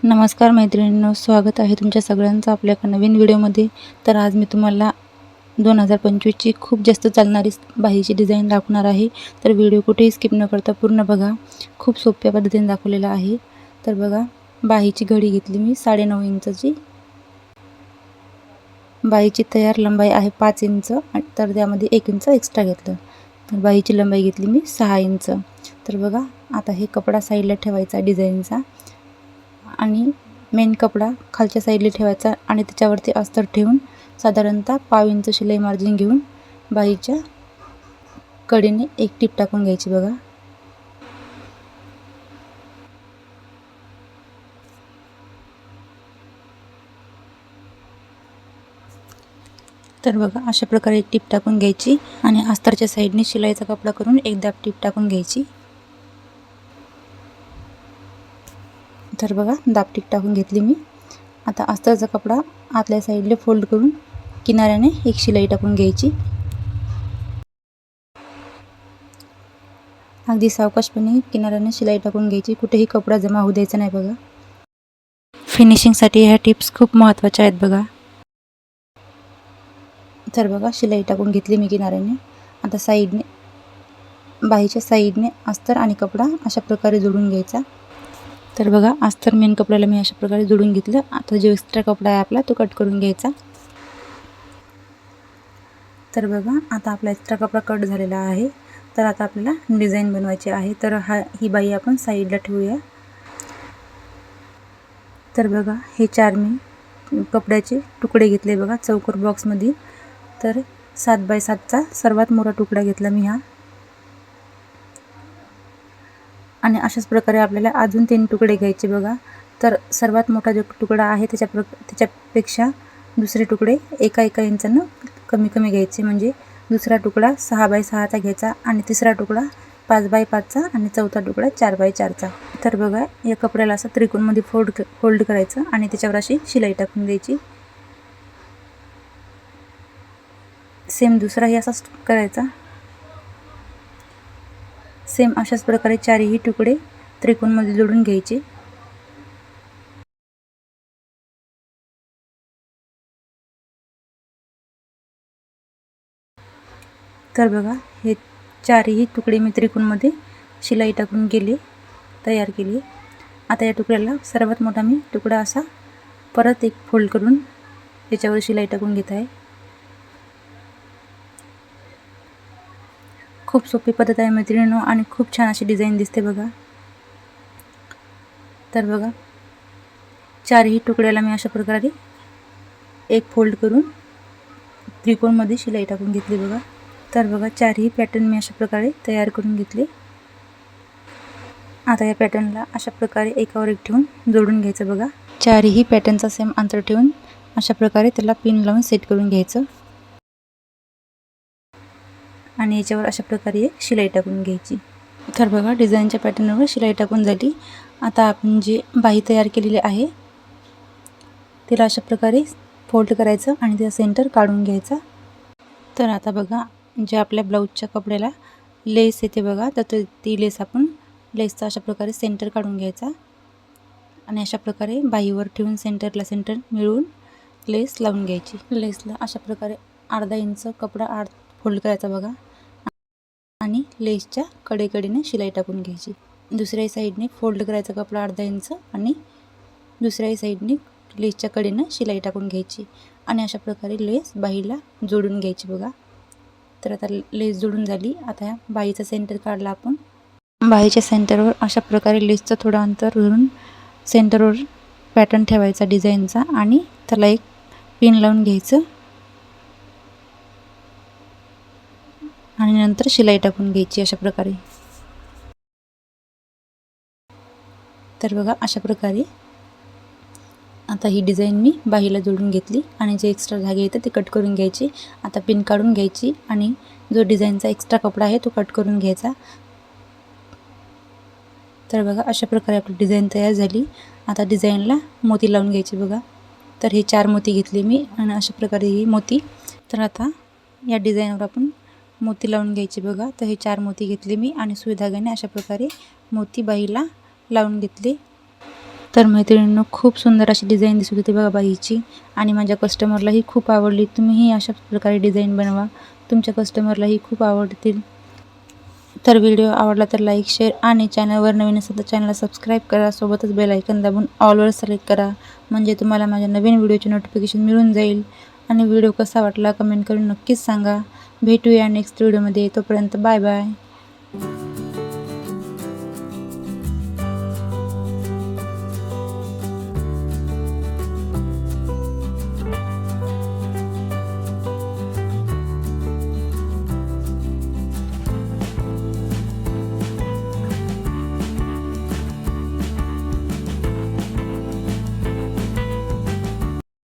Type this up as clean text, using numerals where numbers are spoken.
नमस्कार मैत्रिणींनो, स्वागत आहे तुमच्या सगळ्यांचं आपल्या एका नवीन व्हिडिओमध्ये। तर आज मी तुम्हाला 2025ची खूप जास्त चालणारी बाहीची डिझाईन दाखवणार आहे। तर व्हिडिओ कुठेही स्किप न करता पूर्ण बघा, खूप सोप्या पद्धतीने दाखवलेला आहे। तर बघा, बाहीची घडी घेतली मी 9.5 इंचची। बाहीची तयार लंबाई आहे 5 इंच, तर त्यामध्ये 1 इंच एक्स्ट्रा घेतलं। तर बाहीची लंबाई घेतली मी 6 इंच। तर बघा, आता हे कपडा साईडला ठेवायचा डिझाईनचा आणि मेन कपडा खालच्या साईडला ठेवायचा आणि त्याच्यावरती अस्तर ठेवून साधारणतः पाव इंच शिलाई मार्जिन घेऊन बाहीच्या कडेने एक टीप टाकून घ्यायची बघा। तर बघा, अशा प्रकारे एक टीप टाकून घ्यायची आणि अस्तरच्या साईडने शिलाईचा कपडा करून एकदा टीप टाकून घ्यायची। तर बघा, दाबटीक टाकून घेतली मी। आता अस्तरचा कपडा आतल्या साईडला फोल्ड करून किनाऱ्याने एक शिलाई टाकून घ्यायची। अगदी सावकाशपणे किनाऱ्याने शिलाई टाकून घ्यायची, कुठेही कपडा जमा होऊ द्यायचा नाही बघा। फिनिशिंगसाठी ह्या टिप्स खूप महत्त्वाच्या आहेत बघा। तर बघा, शिलाई टाकून घेतली मी किनाऱ्याने। आता साईडने बाहीच्या साईडने अस्तर आणि कपडा अशा प्रकारे जोडून घ्यायचा। तर बघा, अस्तर मेन कपड्याला मी अशा प्रकारे जोडून घेतलं। आता जो एक्स्ट्रा कपडा आहे आपला तो कट करून घ्यायचा। तर बघा, आता आपला एक्स्ट्रा कपडा कट झालेला आहे। तर आता आपल्याला डिझाईन बनवायची आहे। तर ही बाही आपण साईडला ठेवूया। तर बघा, हे 4 मी कपड्याचे तुकडे घेतले बघा चौकोर बॉक्समध्ये। तर 7 बाय 7चा सर्वात मोठा तुकडा घेतला मी हा, आणि अशाच प्रकारे आपल्याला अजून 3 तुकडे घ्यायचे बघा। तर सर्वात मोठा जो तुकडा आहे त्याच्यापेक्षा दुसरे तुकडे एका इंचानं कमी कमी घ्यायचे। म्हणजे दुसरा तुकडा 6 बाय 6चा घ्यायचा आणि तिसरा तुकडा 5 बाय 5चा आणि चौथा तुकडा 4 बाय 4चा। तर बघा, या कपड्याला असं त्रिकोणमध्ये फोल्ड करायचं आणि त्याच्यावर अशी शिलाई टाकून द्यायची। सेम दुसराही असाच करायचा। सेम अशाच प्रकारे 4ही तुकडे त्रिकोणमध्ये जोडून घ्यायचे। तर बघा, हे 4ही तुकडे मी त्रिकोणमध्ये शिलाई टाकून तयार केली। आता या तुकड्याला सर्वात मोठा मी तुकडा असा परत एक फोल्ड करून याच्यावर शिलाई टाकून घेत आहे। खूप सोपी पद्धत आहे मैत्रिणींनो, आणि खूप छान अशी डिझाईन दिसते बघा। तर बघा, 4ही तुकड्याला मी अशा प्रकारे एक फोल्ड करून त्रिकोणमध्ये शिलाई टाकून घेतली बघा। तर बघा, 4ही पॅटर्न मी अशा प्रकारे तयार करून घेतले। आता या पॅटर्नला अशा प्रकारे एकावर एक ठेवून जोडून घ्यायचं बघा। 4ही पॅटर्नचा सेम अंतर ठेवून अशा प्रकारे त्याला पिन लावून सेट करून घ्यायचं आणि याच्यावर अशा प्रकारे एक शिलाई टाकून घ्यायची। तर बघा, डिझाईनच्या पॅटर्नवर शिलाई टाकून झाली। आता आपण जे बाही तयार केलेली आहे तिला अशा प्रकारे फोल्ड करायचं आणि त्याचा सेंटर काढून घ्यायचा। तर आता बघा, जे आपल्या ब्लाऊजच्या कपड्याला लेस येते बघा, तर ती लेस आपण लेसचा अशा प्रकारे सेंटर काढून घ्यायचा आणि अशा प्रकारे बाहीवर ठेवून सेंटरला सेंटर मिळवून लेस लावून घ्यायची। लेसला अशा प्रकारे अर्धा इंच कपडा आत फोल्ड करायचा बघा आणि लेसच्या कडेने शिलाई टाकून घ्यायची। दुसऱ्या साईडने फोल्ड करायचा कपडा अर्धा इंच आणि दुसऱ्या साईडने लेसच्या कडेनं शिलाई टाकून घ्यायची आणि अशा प्रकारे लेस बाहीला जोडून घ्यायची बघा। तर आता लेस जोडून झाली। आता या बाहीचा सेंटर काढला आपण। बाहीच्या सेंटरवर अशा प्रकारे लेसचं थोडं अंतर धरून सेंटरवर पॅटर्न ठेवायचा डिझाईनचा आणि त्याला एक पिन लावून घ्यायचं आणि नंतर शिलाई टाकून घ्यायची अशा प्रकारे। तर बघा, अशा प्रकारे आता ही डिझाईन मी बाहीला जोडून घेतली आणि जे एक्स्ट्रा धागे येतात ते कट करून घ्यायचे। आता पिन काढून घ्यायची आणि जो डिझाईनचा एक्स्ट्रा कपडा आहे तो कट करून घ्यायचा। तर बघा, अशा प्रकारे आपली डिझाईन तयार झाली। आता डिझाईनला मोती लावून घ्यायचे बघा। तर हे 4 मोती घेतले मी आणि अशा प्रकारे ही मोती। तर आता या डिझाईनवर आपण मोती लावून घ्यायचे बघा। तर हे 4 मोती घेतले मी आणि सुई धाग्याने अशा प्रकारे मोती बाहीला लावून घेतले। तर मैत्रिणींनो, खूप सुंदर अशी डिझाईन दिसत होती बघा बाईची, आणि माझ्या कस्टमरलाही खूप आवडली. तुम्हीही अशा प्रकारे डिझाईन बनवा, तुमच्या कस्टमरलाही खूप आवडतील. तर व्हिडिओ आवडला तर लाईक, शेअर आणि चॅनलवर नवीन असेल तर चॅनलला सबस्क्राईब करा. सोबतच बेल आयकॉन दाबून ऑलवर सिलेक्ट करा, म्हणजे तुम्हाला माझ्या नवीन व्हिडिओचे नोटिफिकेशन मिळून जाईल. आणि व्हिडिओ कसा वाटला कमेंट करून नक्कीच सांगा. भेटूया नेक्स्ट व्हिडिओमध्ये. तोपर्यंत बाय बाय.